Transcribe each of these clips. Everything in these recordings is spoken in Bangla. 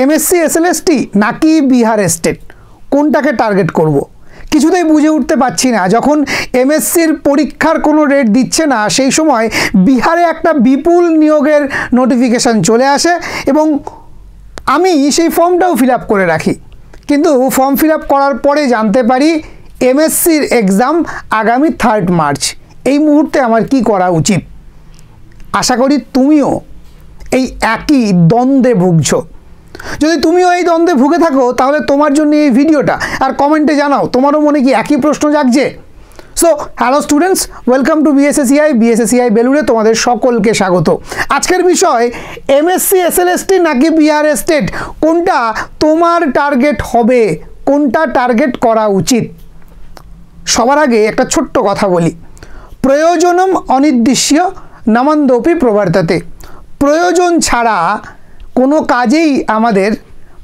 এমএসসি এসএলএসটি নাকি বিহার স্টেট, কোনটাকে টার্গেট করব? কিছুতেই বুঝে উঠতে পারছি না। যখন এমএসসির পরীক্ষার কোনো রেট দিচ্ছে না, সেই সময় বিহারে একটা বিপুল নিয়োগের নোটিফিকেশান চলে আসে এবং আমি সেই ফর্মটাও ফিল আপ করে রাখি। কিন্তু ফর্ম ফিল আপ করার পরে জানতে পারি এমএসসির এক্সাম আগামী 3 মার্চ। এই মুহূর্তে আমার কি করা উচিত? আশা করি তুমিও এই একই দ্বন্দ্বে ভুগছো। যদি তুমিও এই দ্বন্দ্বে ভুগে থাকো তাহলে তোমার জন্য এই ভিডিওটা, আর কমেন্টে জানাও তোমারও মনে কি একই প্রশ্ন জাগছে। So hello students, welcome to BSSCI বেলুড়ে তোমাদের সকলকে স্বাগত। আজকের বিষয় এমএসসি এসএলএসটি নাকি বিহার স্টেট, কোনটা তোমার টার্গেট হবে, কোনটা টার্গেট করা উচিত। সবার আগে একটা ছোট্ট কথা বলি, প্রয়োজনম অনির্দিশ্য নামন্দপি প্রবর্ততে। প্রয়োজন ছাড়া কোনো কাজেই আমাদের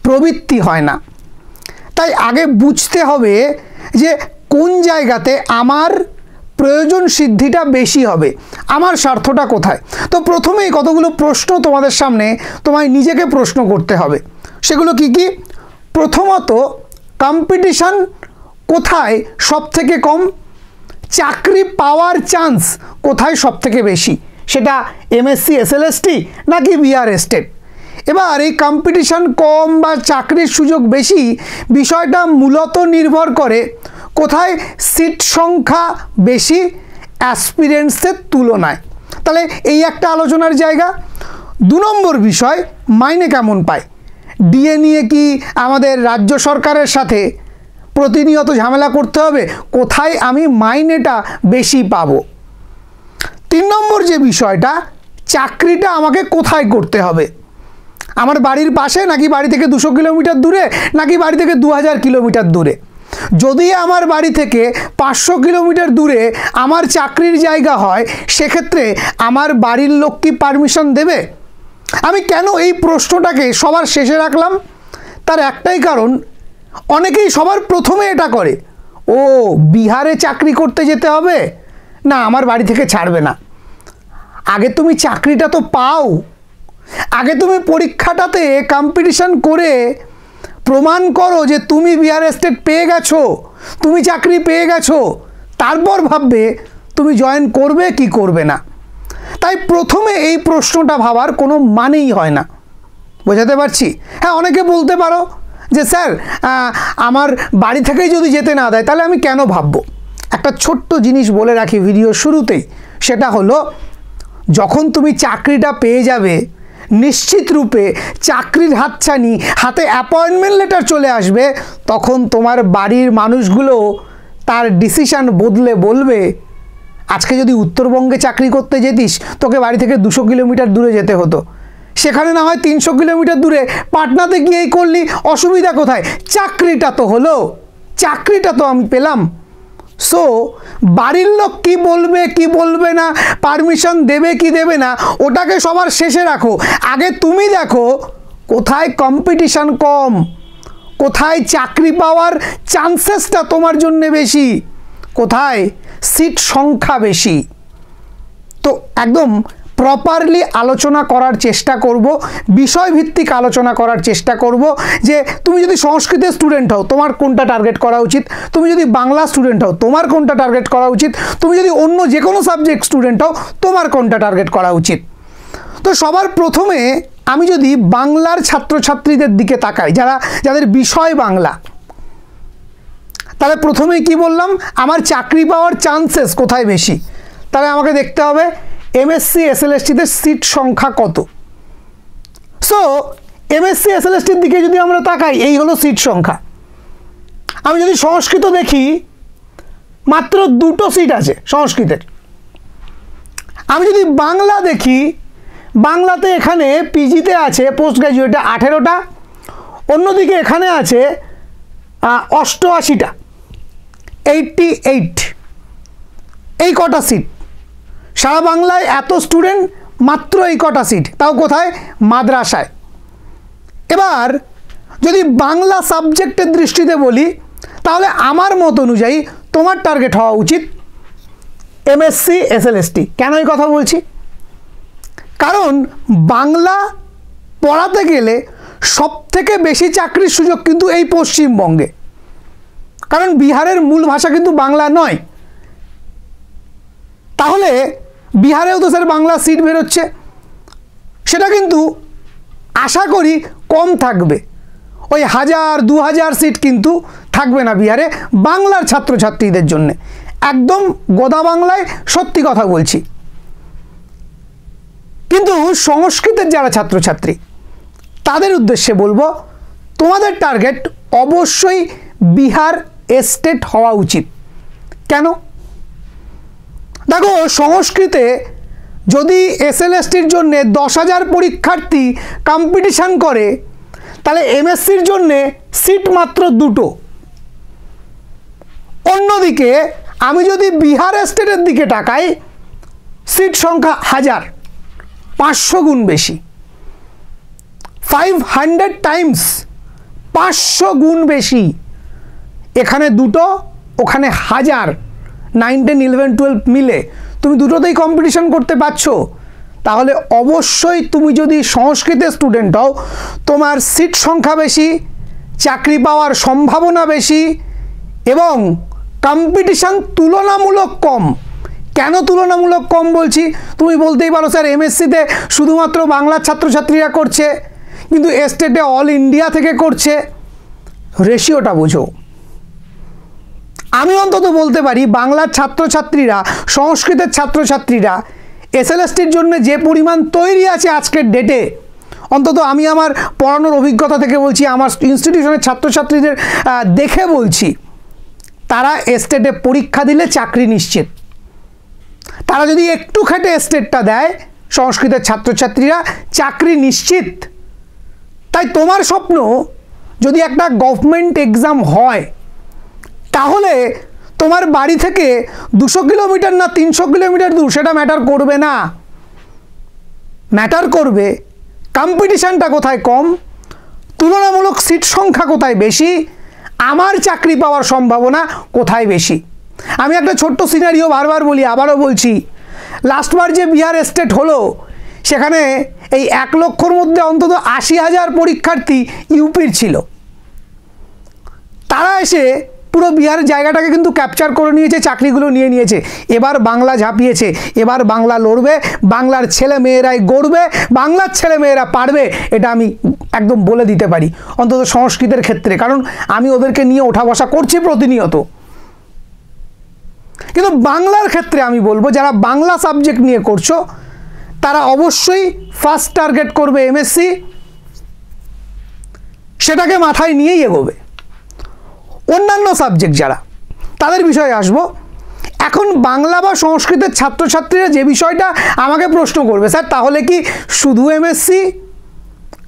প্রবৃত্তি হয় না। তাই আগে বুঝতে হবে যে কোন জায়গাতে আমার প্রয়োজন সিদ্ধিটা বেশি হবে, আমার স্বার্থটা কোথায়। তো প্রথমেই কতগুলো প্রশ্ন তোমাদের সামনে তোমায় নিজেকে প্রশ্ন করতে হবে। সেগুলো কি কি? প্রথমত, কম্পিটিশন কোথায় সব থেকে কম, চাকরি পাওয়ার চান্স কোথায় সব থেকে বেশি, সেটা এমএসসি এসএলএসটি নাকি বিহার স্টেট। এবার এই কম্পিটিশন কম বা চাকরির সুযোগ বেশি বিষয়টা মূলত নির্ভর করে কোথায় সিট সংখ্যা বেশি অ্যাসপিরেন্টসের তুলনায়। তাহলে এই একটা আলোচনার জায়গা। 2 নম্বর বিষয়, মাইনে কেমন পায়। ডিএ নিয়ে কি আমাদের রাজ্য সরকারের সাথে প্রতিনিয়ত ঝামেলা করতে হবে, কোথায় আমি মাইনেটা বেশি পাবো। 3 নম্বর যে বিষয়টা, চাকরিটা আমাকে কোথায় করতে হবে, আমার বাড়ির পাশে নাকি বাড়ি থেকে 200 কিলোমিটার দূরে নাকি বাড়ি থেকে 2000 কিলোমিটার দূরে। যদি আমার বাড়ি থেকে 500 কিলোমিটার দূরে আমার চাকরির জায়গা হয়, সেক্ষেত্রে আমার বাড়ির লোক কি পারমিশন দেবে? আমি কেন এই প্রশ্নটাকে সবার শেষে রাখলাম, তার একটাই কারণ, অনেকেই সবার প্রথমে এটা করে, ও বিহারে চাকরি করতে যেতে হবে, না আমার বাড়ি থেকে ছাড়বে না। আগে তুমি চাকরিটা তো পাও, আগে তুমি পরীক্ষাটাতে কম্পিটিশন করে প্রমাণ করো যে তুমি বিহার স্টেট পেয়ে গেছো, তুমি চাকরি পেয়ে গেছো, তারপর ভাববে তুমি জয়েন করবে কি করবে না। তাই প্রথমে এই প্রশ্নটা ভাবার কোনো মানেই হয় না। বোঝাতে পারছি? হ্যাঁ, অনেকে বলতে পারো যে স্যার আমার বাড়ি থেকেই যদি যেতে না দেয় তাহলে আমি কেন ভাববো। একটা ছোট্ট জিনিস বলে রাখি ভিডিও শুরুতেই, সেটা হলো যখন তুমি চাকরিটা পেয়ে যাবে, নিশ্চিত রূপে চাকরির হাতছানি, হাতে অ্যাপয়েন্টমেন্ট লেটার চলে আসবে, তখন তোমার বাড়ির মানুষগুলো তার ডিসিশান বদলে বলবে, আজকে যদি উত্তরবঙ্গে চাকরি করতে যেতিস তোকে বাড়ি থেকে 200 কিলোমিটার দূরে যেতে হতো, সেখানে না হয় 300 কিলোমিটার দূরে পাটনাতে গিয়েই করলি, অসুবিধা কোথায়? চাকরিটা তো হলো, চাকরিটা তো আমি পেলাম। সো বাড়ির লোক কি বলবে কি বলবে না, পারমিশন দেবে কি দেবে না, ওটাকে সবার শেষে রাখো। আগে তুমি দেখো কোথায় কম্পিটিশন কম, কোথায় চাকরি পাওয়ার চান্সেসটা তোমার জন্য বেশি, কোথায় সিট সংখ্যা বেশি। তো একদম প্রপারলি আলোচনা করার চেষ্টা করব, বিষয়ভিত্তিক আলোচনা করার চেষ্টা করব যে তুমি যদি সংস্কৃতের স্টুডেন্ট হও তোমার কোনটা টার্গেট করা উচিত, তুমি যদি বাংলা স্টুডেন্ট হও তোমার কোনটা টার্গেট করা উচিত, তুমি যদি অন্য যে কোনো সাবজেক্ট স্টুডেন্ট হও তোমার কোনটা টার্গেট করা উচিত। তো সবার প্রথমে আমি যদি বাংলার ছাত্রছাত্রীদের দিকে তাকাই, যাদের বিষয় বাংলা, তাহলে প্রথমেই কি বললাম, আমার চাকরি পাওয়ার চান্সেস কোথায় বেশি। তাহলে আমাকে দেখতে হবে এমএসসি এসএলএসটিতে সিট সংখ্যা কত। সো এমএসসি এসএলএসটির দিকে যদি আমরা তাকাই, এই হলো সিট সংখ্যা। আমি যদি সংস্কৃত দেখি, মাত্র 2টো সিট আছে সংস্কৃতের। আমি যদি বাংলা দেখি, বাংলাতে এখানে পিজিতে আছে পোস্ট গ্র্যাজুয়েটে 18টা, অন্যদিকে এখানে আছে 88টা, 88, এই কটা সিট। সারা বাংলায় এত স্টুডেন্ট, মাত্র এই কটা সিট, তাও কোথায়? মাদ্রাসায়। এবার যদি বাংলা সাবজেক্টের দৃষ্টিতে বলি, তাহলে আমার মত অনুযায়ী তোমার টার্গেট হওয়া উচিত এমএসসি এসএলএসটি। কেন এই কথা বলছি? কারণ বাংলা পড়াতে গেলে সবথেকে বেশি চাকরির সুযোগ কিন্তু এই পশ্চিমবঙ্গে, কারণ বিহারের মূল ভাষা কিন্তু বাংলা নয়। তাহলে বিহারেও তো স্যার বাংলা সিট বেরোচ্ছে, সেটা কিন্তু আশা করি কম থাকবে, ওই 1000-2000 সিট কিন্তু থাকবে না বিহারে বাংলার ছাত্রছাত্রীদের জন্য। একদম গোদা বাংলায় সত্যি কথা বলছি। কিন্তু সংস্কৃতের যারা ছাত্রছাত্রী তাদের উদ্দেশ্যে বলবো, তোমাদের টার্গেট অবশ্যই বিহার স্টেট হওয়া উচিত। কেন? দেখো, সংস্কৃতে যদি এসএলএসটির জন্যে 10,000 পরীক্ষার্থী কম্পিটিশান করে, তাহলে এমএসসির জন্যে সিট মাত্র 2টো। অন্যদিকে আমি যদি বিহার স্টেটের দিকে তাকাই, সিট সংখ্যা 500 গুণ বেশি, 500 টাইমস, 500 গুণ বেশি। এখানে 2টো, ওখানে 1000, 9, 10, 11, 12 মিলে তুমি দুটোতেই কম্পিটিশন করতে পারছো। তাহলে অবশ্যই তুমি যদি সংস্কৃতের স্টুডেন্ট হও, তোমার সিট সংখ্যা বেশি, চাকরি পাওয়ার সম্ভাবনা বেশি এবং কম্পিটিশান তুলনামূলক কম। কেন তুলনামূলক কম বলছি? তুমি বলতেই পারো স্যার এমএসসিতে শুধুমাত্র বাংলার ছাত্রছাত্রীরা করছে, কিন্তু স্টেটে অল ইন্ডিয়া থেকে করছে। রেশিওটা বোঝো। আমি অন্তত বলতে পারি বাংলার ছাত্রছাত্রীরা, সংস্কৃতের ছাত্রছাত্রীরা এসএলএসটির জন্য যে পরিমাণ তৈরি আছে আজকের ডেটে, অন্তত আমি আমার পড়ানোর অভিজ্ঞতা থেকে বলছি, আমার ইনস্টিটিউশনের ছাত্রছাত্রীদের দেখে বলছি, তারা স্টেটে পরীক্ষা দিলে চাকরি নিশ্চিত। তারা যদি একটু খেটে স্টেটটা দেয়, সংস্কৃতের ছাত্রছাত্রীরা চাকরি নিশ্চিত। তাই তোমার স্বপ্ন যদি একটা গভর্নমেন্ট এক্সাম হয়, তাহলে তোমার বাড়ি থেকে 200 কিলোমিটার না 300 কিলোমিটার দূর সেটা ম্যাটার করবে না। ম্যাটার করবে কম্পিটিশানটা কোথায় কম, তুলনামূলক সিট সংখ্যা কোথায় বেশি, আমার চাকরি পাওয়ার সম্ভাবনা কোথায় বেশি। আমি একটা ছোট্ট সিনারিও বারবার বলি, আবারও বলছি, লাস্টবার যে বিহার স্টেট হলো, সেখানে এই 1 লক্ষর মধ্যে অন্তত 80,000 পরীক্ষার্থী ইউপির ছিল। তারা এসে পুরো বিহারের জায়গাটাকে কিন্তু ক্যাপচার করে নিয়েছে, চাকরিগুলো নিয়ে নিয়েছে। এবার বাংলা ঝাঁপিয়েছে, এবার বাংলা লড়বে, বাংলার ছেলে মেয়েরাই গড়বে, বাংলার ছেলে মেয়েরা পারবে, এটা আমি একদম বলে দিতে পারি, অন্তত সংস্কৃতের ক্ষেত্রে, কারণ আমি ওদেরকে নিয়ে ওঠা বসা করছি প্রতিনিয়ত। কিন্তু বাংলার ক্ষেত্রে আমি বলবো, যারা বাংলা সাবজেক্ট নিয়ে করছো তারা অবশ্যই ফার্স্ট টার্গেট করবে এমএসসি, সেটাকে মাথায় নিয়েই এগোবে। অন্যান্য সাবজেক্ট যারা, তাদের বিষয়ে আসবো। এখন বাংলা বা সংস্কৃতের ছাত্রছাত্রীরা যে বিষয়টা আমাকে প্রশ্ন করবে, স্যার তাহলে কি শুধু এমএসসি?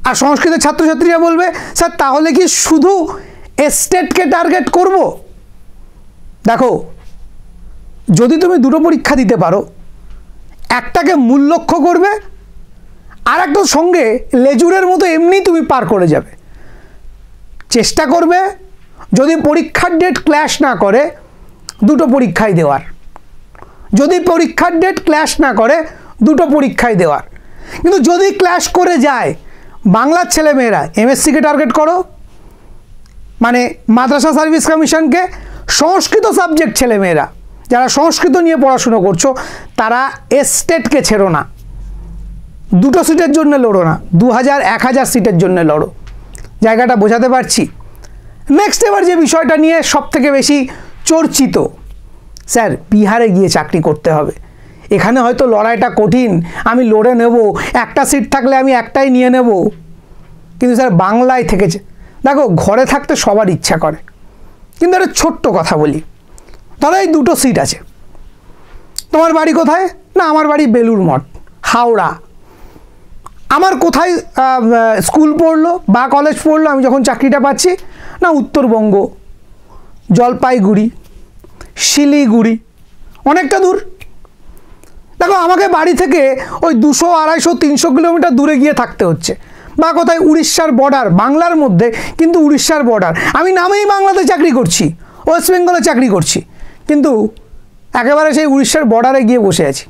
আর সংস্কৃতের ছাত্রছাত্রীরা বলবে, স্যার তাহলে কি শুধু স্টেটকে টার্গেট করব? দেখো, যদি তুমি দুটো পরীক্ষা দিতে পারো, একটাকে মূল লক্ষ্য করবে, আর একটার সঙ্গে লেজুরের মতো এমনি তুমি পার করে যাবে। চেষ্টা করবে যদি পরীক্ষার ডেট ক্ল্যাশ না করে দুটো পরীক্ষাই দেওয়ার, যদি পরীক্ষার ডেট ক্ল্যাশ না করে দুটো পরীক্ষাই দেওয়ার। কিন্তু যদি ক্ল্যাশ করে যায়, বাংলার ছেলেমেয়েরা এমএসসিকে টার্গেট করো, মানে মাদ্রাসা সার্ভিস কমিশনকে। সংস্কৃত সাবজেক্ট ছেলেমেয়েরা যারা সংস্কৃত নিয়ে পড়াশুনো করছো, তারা স্টেটকে ছেড়ো না, দুটো সিটের জন্য লড়ো না, 2000-1000 সিটের জন্য লড়ো। জায়গাটা বোঝাতে পারছি? নেক্সট এবার যে বিষয়টা নিয়ে সবথেকে বেশি চর্চিত, স্যার বিহারে গিয়ে চাকরি করতে হবে, এখানে হয়তো লড়াইটা কঠিন, আমি লড়ে নেব, একটা সিট থাকলে আমি একটাই নিয়ে নেব, কিন্তু স্যার বাংলায় থেকেছে। দেখো, ঘরে থাকতে সবার ইচ্ছা করে, কিন্তু একটা ছোট্ট কথা বলি, ধরো এই দুটো সিট আছে, তোমার বাড়ি কোথায়? না, আমার বাড়ি বেলুড় মঠ, হাওড়া। আমার কোথায় স্কুল পড়লো বা কলেজ পড়লো আমি যখন চাকরিটা পাচ্ছি? না, উত্তরবঙ্গ, জলপাইগুড়ি, শিলিগুড়ি, অনেকটা দূর। দেখো, আমাকে বাড়ি থেকে ওই 200, 250, 300 কিলোমিটার দূরে গিয়ে থাকতে হচ্ছে। বা কোথায় উড়িষ্যার বর্ডার, বাংলার মধ্যে কিন্তু উড়িষ্যার বর্ডার, আমি নামেই বাংলাতে চাকরি করছি, ওয়েস্ট বেঙ্গলে চাকরি করছি, কিন্তু একেবারে সেই উড়িষ্যার বর্ডারে গিয়ে বসে আছি,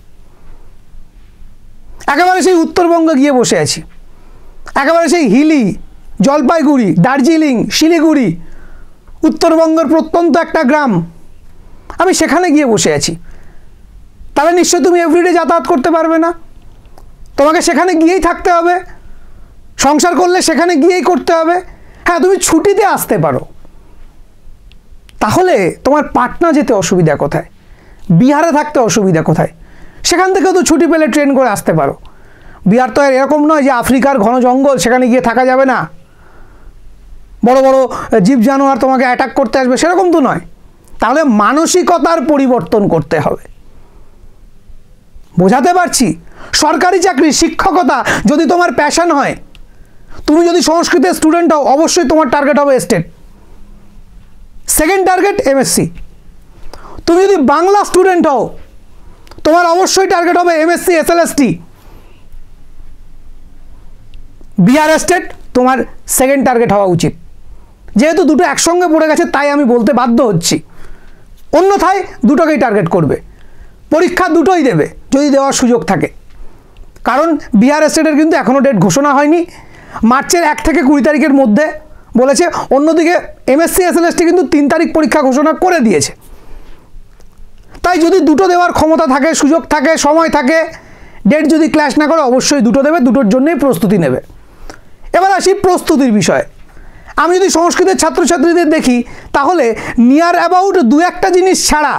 একেবারে সেই উত্তরবঙ্গে গিয়ে বসে আছি, একেবারে সেই হিলি জলপাইগুড়ি, দার্জিলিং, শিলিগুড়ি, উত্তরবঙ্গের প্রত্যন্ত একটা গ্রাম, আমি সেখানে গিয়ে বসে আছি। তাহলে নিশ্চয়ই তুমি এভরিডে যাতায়াত করতে পারবে না, তোমাকে সেখানে গিয়েই থাকতে হবে, সংসার করলে সেখানে গিয়েই করতে হবে। হ্যাঁ, তুমি ছুটিতে আসতে পারো, তাহলে তোমার পাটনা যেতে অসুবিধা কোথায়, বিহারে থাকতে অসুবিধা কোথায়? সেখান থেকেও তো ছুটি পেলে ট্রেন করে আসতে পারো। বিহার তো আর এরকম নয় যে আফ্রিকার ঘন জঙ্গল, সেখানে গিয়ে থাকা যাবে না, বড় বড় জীব জানোয়ার তোমাকে অ্যাটাক করতে আসবে, সেরকম তো নয়। তাহলে মানসিকতার পরিবর্তন করতে হবে। বোঝাতে পারছি? সরকারি চাকরি, শিক্ষকতা যদি তোমার প্যাশন হয়, তুমি যদি সংস্কৃতের স্টুডেন্ট হও, অবশ্যই তোমার টার্গেট হবে স্টেট, সেকেন্ড টার্গেট এমএসসি। তুমি যদি বাংলা স্টুডেন্ট হও, তোমার অবশ্যই টার্গেট হবে এমএসসি এসএলএসটি। বিহার স্টেট তোমার সেকেন্ড টার্গেট হওয়া উচিত। যেহেতু দুটো একসঙ্গে পড়ে গেছে তাই আমি বলতে বাধ্য হচ্ছি, অন্যথায় দুটোকেই টার্গেট করবে, পরীক্ষা দুটোই দেবে যদি দেওয়ার সুযোগ থাকে। কারণ বিহার স্টেটের কিন্তু এখনও ডেট ঘোষণা হয়নি, মার্চের 1 থেকে 20 তারিখের মধ্যে বলেছে। অন্যদিকে এমএসসি এসএলএসটি কিন্তু 3 তারিখ পরীক্ষা ঘোষণা করে দিয়েছে। তাই যদি দুটো দেওয়ার ক্ষমতা থাকে, সুযোগ থাকে, সময় থাকে, ডেট যদি ক্ল্যাশ না করে, অবশ্যই দুটো দেবে, দুটোর জন্যই প্রস্তুতি নেবে। এবার আসি প্রস্তুতির বিষয়ে। আমি যদি সংস্কৃতের ছাত্রছাত্রীদের দেখি, তাহলে নিয়ার অ্যাবাউট 2-1টা জিনিস ছাড়া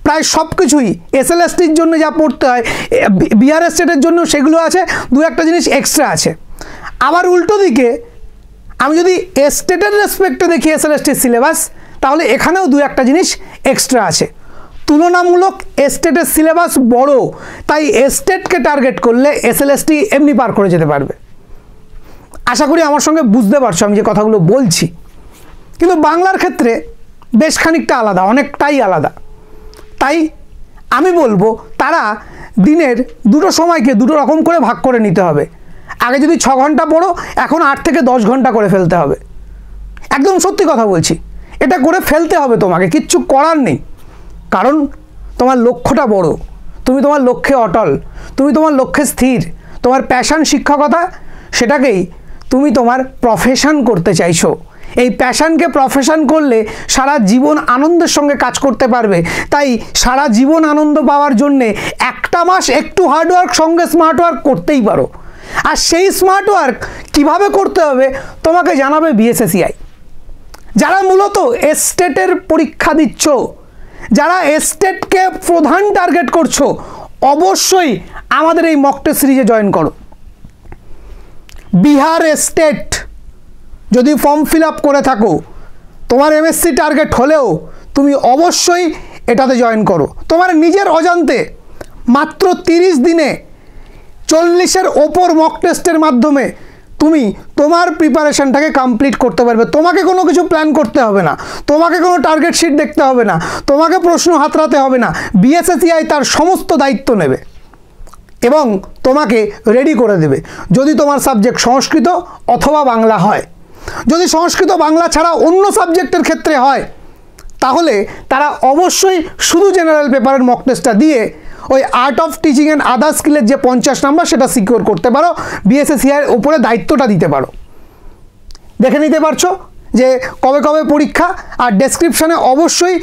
প্রায় সব কিছুই এসএলএসটির জন্য যা পড়তে হয়, বিহার স্টেটের জন্য সেগুলো আছে, 2-1টা জিনিস এক্সট্রা আছে। আবার উল্টো দিকে আমি যদি স্টেটের রেসপেক্টে দেখি এসএলএসটির সিলেবাস, তাহলে এখানেও 2-1টা জিনিস এক্সট্রা আছে। তুলনামূলক স্টেটের সিলেবাস বড়, তাই স্টেটকে টার্গেট করলে এসএলএসটি এমনি পার করে যেতে পারবে। আশা করি আমার সঙ্গে বুঝতে পারছো আমি যে কথাগুলো বলছি। কিন্তু বাংলার ক্ষেত্রে বেশ খানিকটা আলাদা, অনেকটাই আলাদা। তাই আমি বলবো তারা দিনের দুটো সময়কে দুটো রকম করে ভাগ করে নিতে হবে। আগে যদি 6 ঘন্টা পড়ো, এখন 8 থেকে 10 ঘন্টা করে ফেলতে হবে। একদম সত্যি কথা বলছি, এটা করে ফেলতে হবে, তোমাকে কিচ্ছু করার নেই। কারণ তোমার লক্ষ্যটা বড়, তুমি তোমার লক্ষ্যে অটল, তুমি তোমার লক্ষ্যে স্থির, তোমার প্যাশন শিক্ষকতা, সেটাকেই তুমি তোমার প্রফেশন করতে চাইছো। এই প্যাশনকে প্রফেশন করলে সারা জীবন আনন্দের সঙ্গে কাজ করতে পারবে। তাই সারা জীবন আনন্দ পাওয়ার জন্যে একটা মাস একটু হার্ডওয়ার্ক সঙ্গে স্মার্ট ওয়ার্ক করতেই পারো। আর সেই স্মার্ট ওয়ার্ক কীভাবে করতে হবে তোমাকে জানাবে বিএসএসিআই। যারা মূলত স্টেটের পরীক্ষা দিচ্ছ, যারা স্টেটকে প্রধান টার্গেট করছো, অবশ্যই আমাদের এই মক টেস্ট সিরিজে জয়েন করো। বিহার স্টেট যদি ফর্ম ফিল আপ করে থাকো, তোমার এমএসসি টার্গেট হলেও তুমি অবশ্যই এটাতে জয়েন করো। তোমার নিজের অজান্তে মাত্র 30 দিনে 40-এর ওপর মক টেস্টের মাধ্যমে তুমি তোমার প্রিপারেশনটাকে কমপ্লিট করতে পারবে। তোমাকে কোনো কিছু প্ল্যান করতে হবে না, তোমাকে কোনো টার্গেট শিট দেখতে হবে না, তোমাকে প্রশ্ন হাতড়াতে হবে না। বিএসএসিআই তার সমস্ত দায়িত্ব নেবে এবং তোমাকে রেডি করে দেবে। যদি তোমার সাবজেক্ট সংস্কৃত অথবা বাংলা হয়, যদি সংস্কৃত বাংলা ছাড়া অন্য সাবজেক্টের ক্ষেত্রে হয়, তাহলে তারা অবশ্যই শুধু জেনারেল পেপারের মক টেস্টটা দিয়ে ওই art of teaching and other স্কিলের যে 50 নাম্বার সেটা সিকিউর করতে পারো, বিএসএসিআইয়ের উপরে দায়িত্বটা দিতে পারো। দেখে নিতে পারছো যে কবে কবে পরীক্ষা, আর ডেসক্রিপশানে অবশ্যই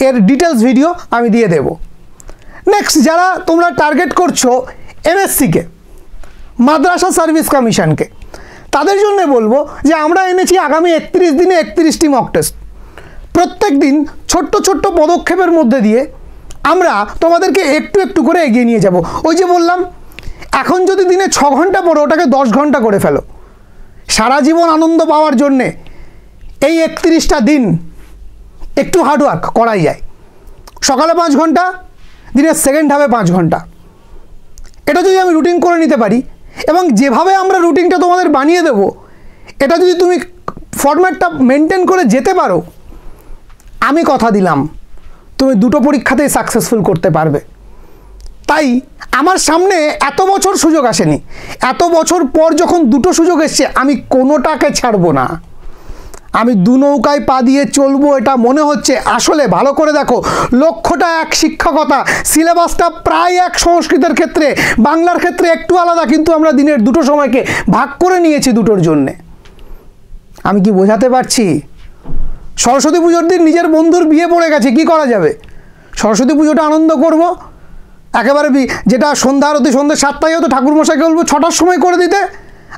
এর ডিটেলস ভিডিও আমি দিয়ে দেব। নেক্সট, যারা তোমরা টার্গেট করছো এমএসসিকে, মাদ্রাসা সার্ভিস কমিশনকে, তাদের জন্য বলবো যে আমরা এনেছি আগামী 31 দিনে 31টি মক টেস্ট। প্রত্যেক দিন ছোট্ট ছোট্ট পদক্ষেপের মধ্যে দিয়ে আমরা তোমাদেরকে একটু একটু করে এগিয়ে নিয়ে যাব। ওই যে বললাম, এখন যদি দিনে 6 ঘন্টা পড়ো, ওটাকে 10 ঘন্টা করে ফেলো। সারা জীবন আনন্দ পাওয়ার জন্যে এই 31টা দিন একটু হার্ডওয়ার্ক করাই যায়। সকালে 5 ঘন্টা, দিনের সেকেন্ড হাফে 5 ঘন্টা, এটা যদি আমি রুটিন করে নিতে পারি এবং যেভাবে আমরা রুটিনটা তোমাদের বানিয়ে দেব, এটা যদি তুমি ফরম্যাটটা মেনটেন করে যেতে পারো, আমি কথা দিলাম তুমি দুটো পরীক্ষাতেই সাকসেসফুল করতে পারবে। তাই আমার সামনে এত বছর সুযোগ আসেনি, এত বছর পর যখন দুটো সুযোগ এসছে, আমি কোনোটাকে ছাড়বো না। আমি দু নৌকায় পা দিয়ে চলবো, এটা মনে হচ্ছে। আসলে ভালো করে দেখো, লক্ষ্যটা এক, শিক্ষকতা, সিলেবাসটা প্রায় এক সংস্কৃতের ক্ষেত্রে, বাংলার ক্ষেত্রে একটু আলাদা, কিন্তু আমরা দিনের দুটো সময়কে ভাগ করে নিয়েছি দুটোর জন্যে। আমি কি বোঝাতে পারছি? সরস্বতী পুজোর দিন নিজের বন্ধুর বিয়ে পড়ে গেছে, কি করা যাবে? সরস্বতী পুজোটা আনন্দ করব, একেবারে যেটা সন্ধ্যা আরতি সন্ধ্যে 7টায় হতো, ঠাকুরমশাইকে বলবো 6টার সময় করে দিতে,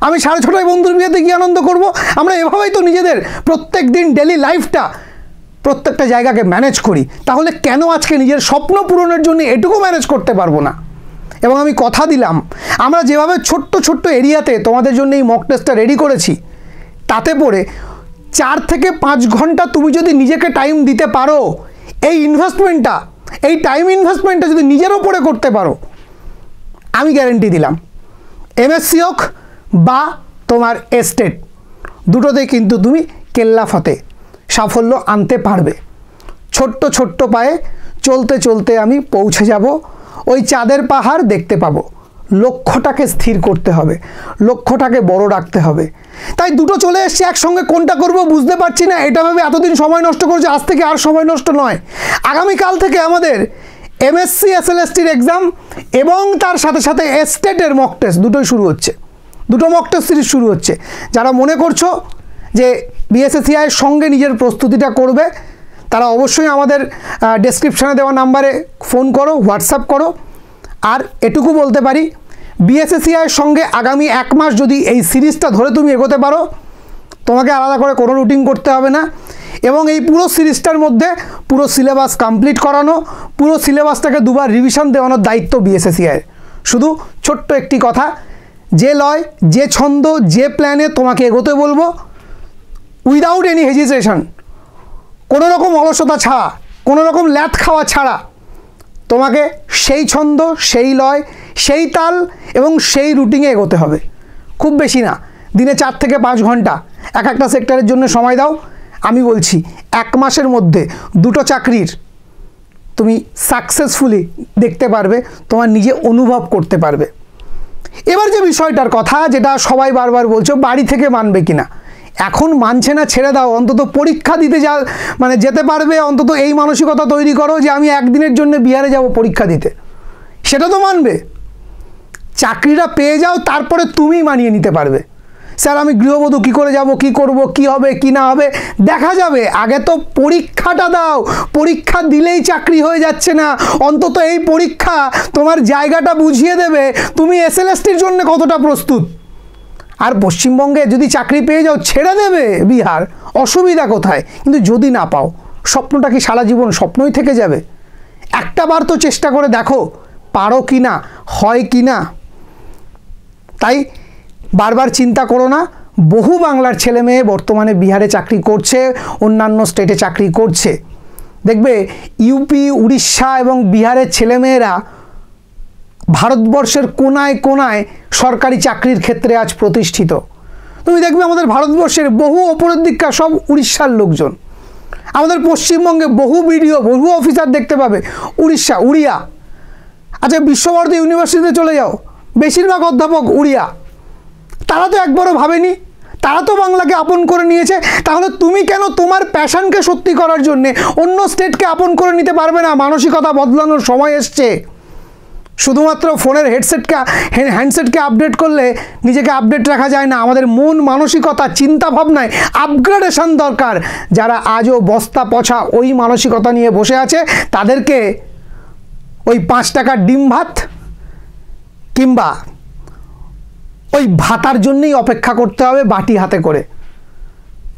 আমি 6:30টায় বন্ধুর বিয়েতে গিয়ে আনন্দ করব। আমরা এভাবেই তো নিজেদের প্রত্যেক দিন ডেলি লাইফটা প্রত্যেকটা জায়গাকে ম্যানেজ করি। তাহলে কেন আজকে নিজের স্বপ্ন পূরণের জন্য এটুকু ম্যানেজ করতে পারবো না? এবং আমি কথা দিলাম, আমরা যেভাবে ছোট্ট ছোট্ট এরিয়াতে তোমাদের জন্য এই মক টেস্টটা রেডি করেছি, তাতে পড়ে 4 থেকে 5 ঘন্টা তুমি যদি নিজেকে টাইম দিতে পারো, এই ইনভেস্টমেন্টটা, এই টাইম ইনভেস্টমেন্টটা যদি নিজের ওপরে করতে পারো, আমি গ্যারেন্টি দিলাম এমএসসি হোক বা তোমার এস্টেট, দুটোতেই কিন্তু তুমি কেল্লা ফতে সাফল্য আনতে পারবে। ছোট্ট ছোট্ট পায়ে চলতে চলতে আমি পৌঁছে যাব, ওই চাঁদের পাহাড় দেখতে পাবো। লক্ষ্যটাকে স্থির করতে হবে, লক্ষ্যটাকে বড় রাখতে হবে। তাই দুটো চলে এসছে একসঙ্গে, কোনটা করব বুঝতে পারছি না, এটা ভেবে এতদিন সময় নষ্ট করেছে। আজ থেকে আর সময় নষ্ট নয়, আগামীকাল থেকে আমাদের এমএসসি এসএলএসটির এক্সাম এবং তার সাথে সাথে এস্টেটের মক টেস্ট দুটোই শুরু হচ্ছে, দুটো মক টেস্ট সিরিজ শুরু হচ্ছে। যারা মনে করছো যে বিএসএসসিআইয়ের সঙ্গে নিজের প্রস্তুতিটা করবে, তারা অবশ্যই আমাদের ডেসক্রিপশানে দেওয়া নাম্বারে ফোন করো, হোয়াটসঅ্যাপ করো। আর এটুকু বলতে পারি, বিএসএসসিআইয়ের সঙ্গে আগামী 1 মাস যদি এই সিরিজটা ধরে তুমি এগোতে পারো, তোমাকে আলাদা করে কোনো রুটিন করতে হবে না। এবং এই পুরো সিরিজটার মধ্যে পুরো সিলেবাস কমপ্লিট করানো, পুরো সিলেবাসটাকে 2বার রিভিশন দেওয়ানোর দায়িত্ব বিএসএসসিআইয়ের। শুধু ছোট্ট একটি কথা, যে লয়, যে ছন্দ, যে প্ল্যানে তোমাকে এগোতে বলবো, উইদাউট এনি হেজিটেশন, কোনো রকম অলসতা ছাড়া, কোনো রকম ল্যাথ খাওয়া ছাড়া তোমাকে সেই ছন্দ, সেই লয়, সেই তাল এবং সেই রুটিনে এগোতে হবে। খুব বেশি না, দিনে 4 থেকে 5 ঘন্টা এক একটা সেক্টরের জন্য সময় দাও। আমি বলছি 1 মাসের মধ্যে 2টো চাকরির তুমি সাকসেসফুলি দেখতে পারবে, তোমার নিজে অনুভব করতে পারবে। এবার যে বিষয়টার কথা, যেটা সবাই বারবার বলছো, বাড়ি থেকে মানবে কিনা, এখন মানছে না ছেড়ে দাও, অন্তত পরীক্ষা দিতে যেতে পারবে, অন্তত এই মানসিকতা তৈরি করো যে আমি একদিনের জন্য বিহারে যাব পরীক্ষা দিতে, সেটা তো মানবে। চাকরিটা পেয়ে যাও, তারপরে তুমি মানিয়ে নিতে পারবে। স্যার আমি গৃহবধূ কী করে যাব, কি করব, কি হবে কি না হবে দেখা যাবে, আগে তো পরীক্ষাটা দাও। পরীক্ষা দিলেই চাকরি হয়ে যাচ্ছে না, অন্তত এই পরীক্ষা তোমার জায়গাটা বুঝিয়ে দেবে তুমি এসএলএসটির জন্য কতটা প্রস্তুত। আর পশ্চিমবঙ্গে যদি চাকরি পেয়ে যাও, ছেড়ে দেবে বিহার, অসুবিধা কোথায়? কিন্তু যদি না পাও, স্বপ্নটা কি সারা জীবন স্বপ্নই থেকে যাবে? একটা বার তো চেষ্টা করে দেখো, পারো কি না, হয় কি না। তাই বারবার চিন্তা করো না, বহু বাংলার ছেলে মেয়ে বর্তমানে বিহারে চাকরি করছে, অন্যান্য স্টেটে চাকরি করছে। দেখবে ইউপি, উড়িষ্যা এবং বিহারের ছেলেমেয়েরা ভারতবর্ষের কোনায় কোনায় সরকারি চাকরির ক্ষেত্রে আজ প্রতিষ্ঠিত। তুমি দেখবে আমাদের ভারতবর্ষের বহু ওপরের দিককার সব উড়িষ্যার লোকজন। আমাদের পশ্চিমবঙ্গে বহু বিডিও, বহু অফিসার দেখতে পাবে উড়িষ্যা, উড়িয়া। আচ্ছা বিশ্বভারতী ইউনিভার্সিটিতে চলে যাও, বেশিরভাগ অধ্যাপক উড়িয়া। তারা তো একবারও ভাবেনি, তারা তো বাংলাকে আপন করে নিয়েছে। তাহলে তুমি কেন তোমার প্যাশনকে সত্যি করার জন্যে অন্য স্টেটকে আপন করে নিতে পারবে না? মানসিকতা বদলানোর সময় এসছে। শুধুমাত্র ফোনের হ্যান্ডসেটকে আপডেট করলে নিজেকে আপডেট রাখা যায় না। আমাদের মন মানসিকতা, চিন্তা ভাবনায় আপগ্রেডেশন দরকার। যারা আজও বস্তা পচা ওই মানসিকতা নিয়ে বসে আছে, তাদেরকে ওই 5 টাকার ডিম ভাত কিংবা ওই ভাতার জন্যই অপেক্ষা করতে হবে বাটি হাতে করে।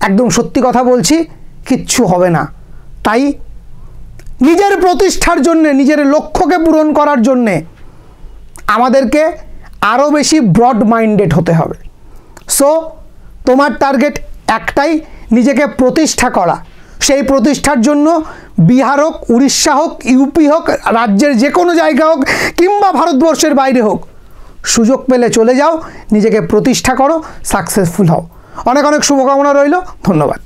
একদম সত্যি কথা বলছি, কিচ্ছু হবে না। তাই নিজের প্রতিষ্ঠার জন্যে, নিজের লক্ষ্যকে পূরণ করার জন্যে আমাদেরকে আরও বেশি ব্রড মাইন্ডেড হতে হবে। সো তোমার টার্গেট একটাই, নিজেকে প্রতিষ্ঠা করা। সেই প্রতিষ্ঠার জন্য বিহার হোক, উড়িষ্যা হোক, ইউপি হোক, রাজ্যের যে কোনো জায়গা হোক কিংবা ভারতবর্ষের বাইরে হোক, সুযোগ পেলে চলে যাও, নিজেকে প্রতিষ্ঠা করো, সাকসেসফুল হও। অনেক অনেক শুভকামনা রইল। ধন্যবাদ।